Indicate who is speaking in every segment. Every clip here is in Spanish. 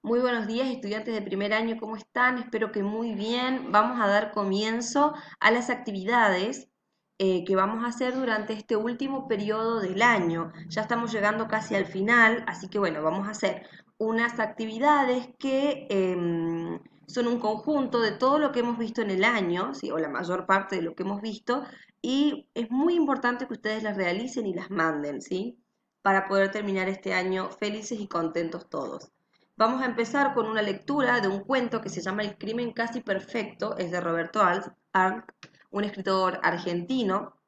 Speaker 1: Muy buenos días, estudiantes de primer año, ¿cómo están? Espero que muy bien. Vamos a dar comienzo a las actividades que vamos a hacer durante este último periodo del año. Ya estamos llegando casi al final, así que bueno, vamos a hacer unas actividades que son un conjunto de todo lo que hemos visto en el año, ¿sí? O la mayor parte de lo que hemos visto, y es muy importante que ustedes las realicen y las manden, ¿sí? Para poder terminar este año felices y contentos todos. Vamos a empezar con una lectura de un cuento que se llama El crimen casi perfecto, es de Roberto Arlt, un escritor argentino.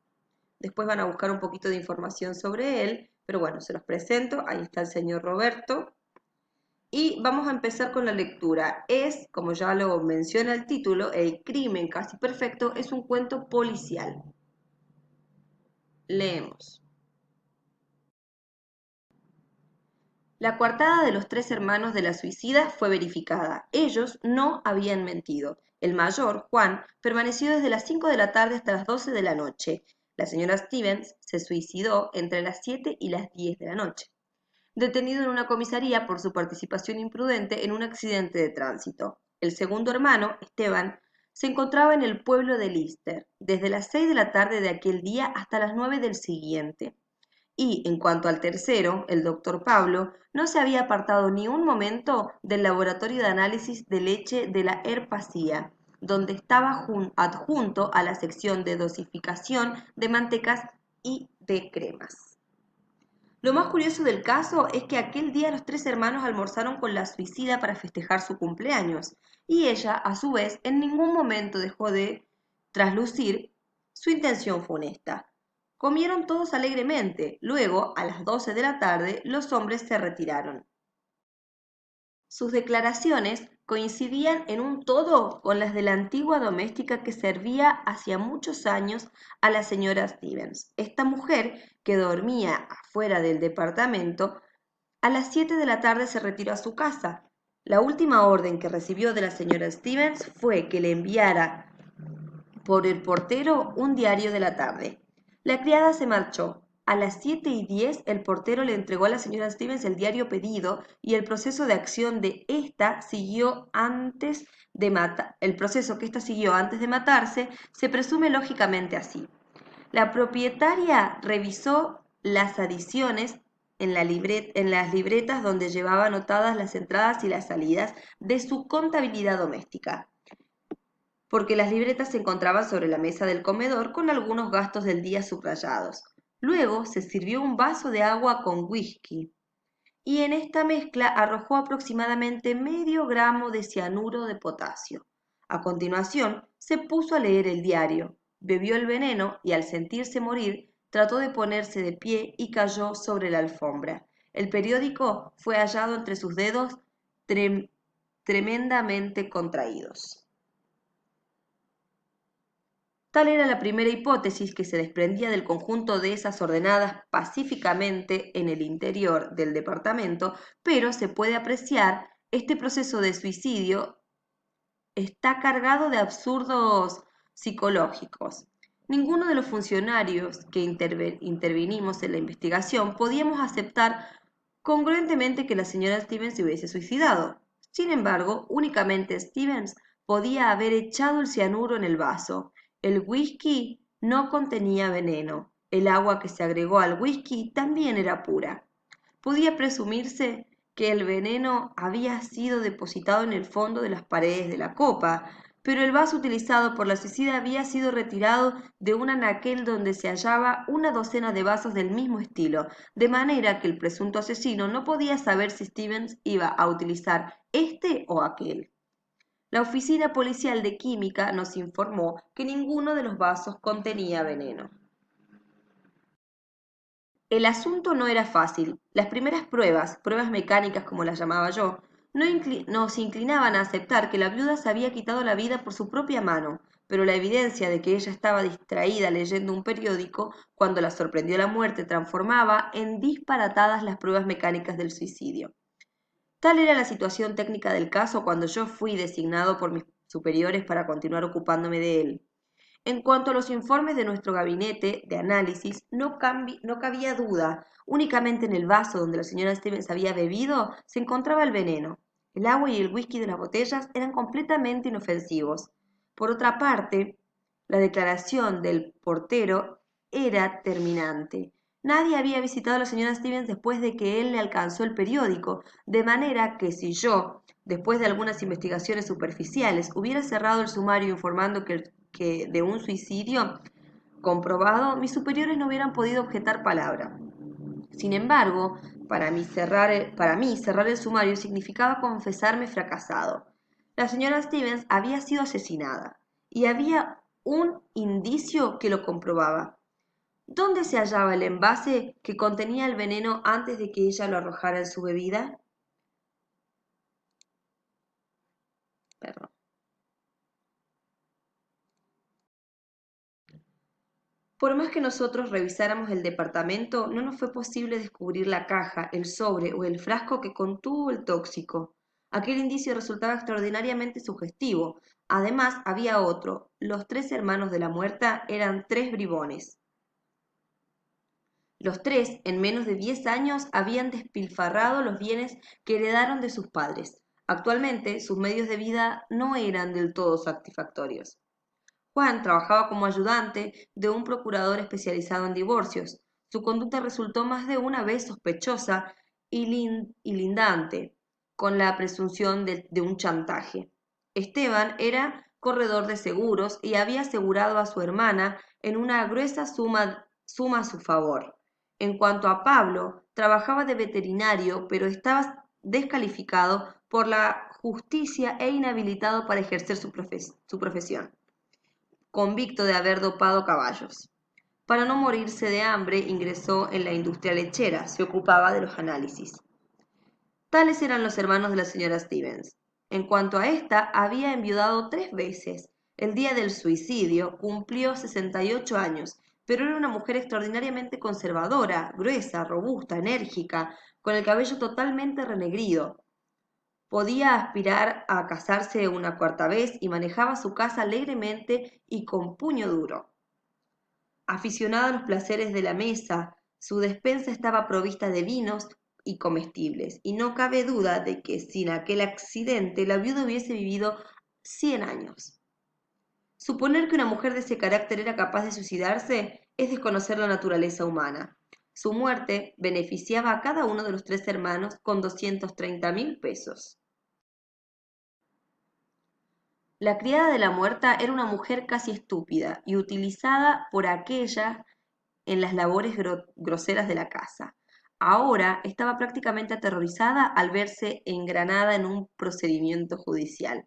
Speaker 1: Después van a buscar un poquito de información sobre él, pero bueno, se los presento. Ahí está el señor Roberto. Y vamos a empezar con la lectura. Es, como ya lo menciona el título, El crimen casi perfecto es un cuento policial. Leemos. La coartada de los tres hermanos de la suicida fue verificada. Ellos no habían mentido. El mayor, Juan, permaneció desde las 5 de la tarde hasta las 12 de la noche. La señora Stevens se suicidó entre las 7 y las 10 de la noche, detenido en una comisaría por su participación imprudente en un accidente de tránsito. El segundo hermano, Esteban, se encontraba en el pueblo de Lister, desde las 6 de la tarde de aquel día hasta las 9 del siguiente. Y, en cuanto al tercero, el doctor Pablo, no se había apartado ni un momento del laboratorio de análisis de leche de la Herpasía, donde estaba adjunto a la sección de dosificación de mantecas y de cremas. Lo más curioso del caso es que aquel día los tres hermanos almorzaron con la suicida para festejar su cumpleaños, y ella, a su vez, en ningún momento dejó de traslucir su intención funesta. Comieron todos alegremente. Luego, a las 12 de la tarde, los hombres se retiraron. Sus declaraciones coincidían en un todo con las de la antigua doméstica que servía hacía muchos años a la señora Stevens. Esta mujer, que dormía afuera del departamento, a las 7 de la tarde se retiró a su casa. La última orden que recibió de la señora Stevens fue que le enviara por el portero un diario de la tarde. La criada se marchó. A las 7:10 el portero le entregó a la señora Stevens el diario pedido y el proceso de acción de esta siguió antes de el proceso que ésta siguió antes de matarse se presume lógicamente así. La propietaria revisó las adiciones en las libretas donde llevaba anotadas las entradas y las salidas de su contabilidad doméstica, porque las libretas se encontraban sobre la mesa del comedor con algunos gastos del día subrayados. Luego se sirvió un vaso de agua con whisky y en esta mezcla arrojó aproximadamente medio gramo de cianuro de potasio. A continuación se puso a leer el diario, bebió el veneno y al sentirse morir trató de ponerse de pie y cayó sobre la alfombra. El periódico fue hallado entre sus dedos tremendamente contraídos. Tal era la primera hipótesis que se desprendía del conjunto de esas ordenadas pacíficamente en el interior del departamento, pero se puede apreciar, este proceso de suicidio está cargado de absurdos psicológicos. Ninguno de los funcionarios que intervinimos en la investigación podíamos aceptar congruentemente que la señora Stevens se hubiese suicidado. Sin embargo, únicamente Stevens podía haber echado el cianuro en el vaso. El whisky no contenía veneno. El agua que se agregó al whisky también era pura. Podía presumirse que el veneno había sido depositado en el fondo de las paredes de la copa, pero el vaso utilizado por la suicida había sido retirado de un anaquel donde se hallaba una docena de vasos del mismo estilo, de manera que el presunto asesino no podía saber si Stevens iba a utilizar este o aquel. La oficina policial de química nos informó que ninguno de los vasos contenía veneno. El asunto no era fácil. Las primeras pruebas mecánicas como las llamaba yo, no nos inclinaban a aceptar que la viuda se había quitado la vida por su propia mano, pero la evidencia de que ella estaba distraída leyendo un periódico cuando la sorprendió la muerte transformaba en disparatadas las pruebas mecánicas del suicidio. Tal era la situación técnica del caso cuando yo fui designado por mis superiores para continuar ocupándome de él. En cuanto a los informes de nuestro gabinete de análisis, no cabía duda. Únicamente en el vaso donde la señora Stevens había bebido se encontraba el veneno. El agua y el whisky de las botellas eran completamente inofensivos. Por otra parte, la declaración del portero era terminante. Nadie había visitado a la señora Stevens después de que él le alcanzó el periódico, de manera que si yo, después de algunas investigaciones superficiales, hubiera cerrado el sumario informando que de un suicidio comprobado, mis superiores no hubieran podido objetar palabra. Sin embargo, para mí cerrar el sumario significaba confesarme fracasado. La señora Stevens había sido asesinada y había un indicio que lo comprobaba. ¿Dónde se hallaba el envase que contenía el veneno antes de que ella lo arrojara en su bebida? Perdón. Por más que nosotros revisáramos el departamento, no nos fue posible descubrir la caja, el sobre o el frasco que contuvo el tóxico. Aquel indicio resultaba extraordinariamente sugestivo. Además, había otro. Los tres hermanos de la muerta eran tres bribones. Los tres, en menos de 10 años, habían despilfarrado los bienes que heredaron de sus padres. Actualmente, sus medios de vida no eran del todo satisfactorios. Juan trabajaba como ayudante de un procurador especializado en divorcios. Su conducta resultó más de una vez sospechosa y lindante, con la presunción de un chantaje. Esteban era corredor de seguros y había asegurado a su hermana en una gruesa suma a su favor. En cuanto a Pablo, trabajaba de veterinario, pero estaba descalificado por la justicia e inhabilitado para ejercer su profesión, convicto de haber dopado caballos. Para no morirse de hambre, ingresó en la industria lechera, se ocupaba de los análisis. Tales eran los hermanos de la señora Stevens. En cuanto a esta, había enviudado 3 veces. El día del suicidio cumplió 68 años, pero era una mujer extraordinariamente conservadora, gruesa, robusta, enérgica, con el cabello totalmente renegrido. Podía aspirar a casarse una cuarta vez y manejaba su casa alegremente y con puño duro. Aficionada a los placeres de la mesa, su despensa estaba provista de vinos y comestibles, y no cabe duda de que sin aquel accidente la viuda hubiese vivido 100 años. Suponer que una mujer de ese carácter era capaz de suicidarse es desconocer la naturaleza humana. Su muerte beneficiaba a cada uno de los tres hermanos con 230.000 pesos. La criada de la muerta era una mujer casi estúpida y utilizada por aquella en las labores groseras de la casa. Ahora estaba prácticamente aterrorizada al verse engranada en un procedimiento judicial.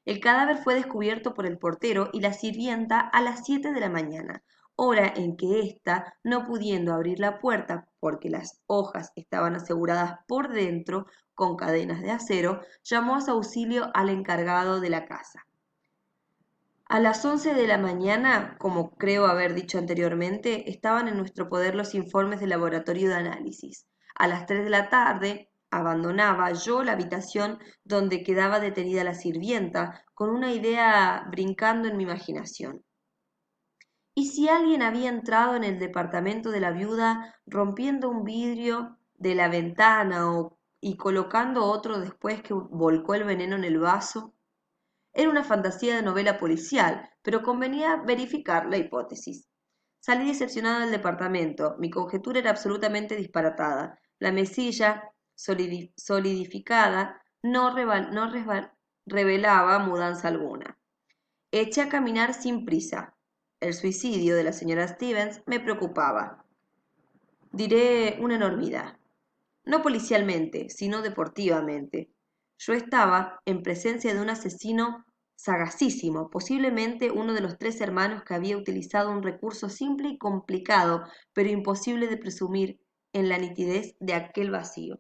Speaker 1: El cadáver fue descubierto por el portero y la sirvienta a las 7 de la mañana, hora en que ésta, no pudiendo abrir la puerta porque las hojas estaban aseguradas por dentro con cadenas de acero, llamó a su auxilio al encargado de la casa. A las 11 de la mañana, como creo haber dicho anteriormente, estaban en nuestro poder los informes del laboratorio de análisis. A las 3 de la tarde abandonaba yo la habitación donde quedaba detenida la sirvienta, con una idea brincando en mi imaginación. ¿Y si alguien había entrado en el departamento de la viuda rompiendo un vidrio de la ventana y colocando otro después que volcó el veneno en el vaso? Era una fantasía de novela policial, pero convenía verificar la hipótesis. Salí decepcionada del departamento. Mi conjetura era absolutamente disparatada. La mesilla, solidificada, no revelaba mudanza alguna. Eché a caminar sin prisa. El suicidio de la señora Stevens me preocupaba. Diré una enormidad. No policialmente, sino deportivamente. Yo estaba en presencia de un asesino sagacísimo, posiblemente uno de los tres hermanos que había utilizado un recurso simple y complicado, pero imposible de presumir en la nitidez de aquel vacío.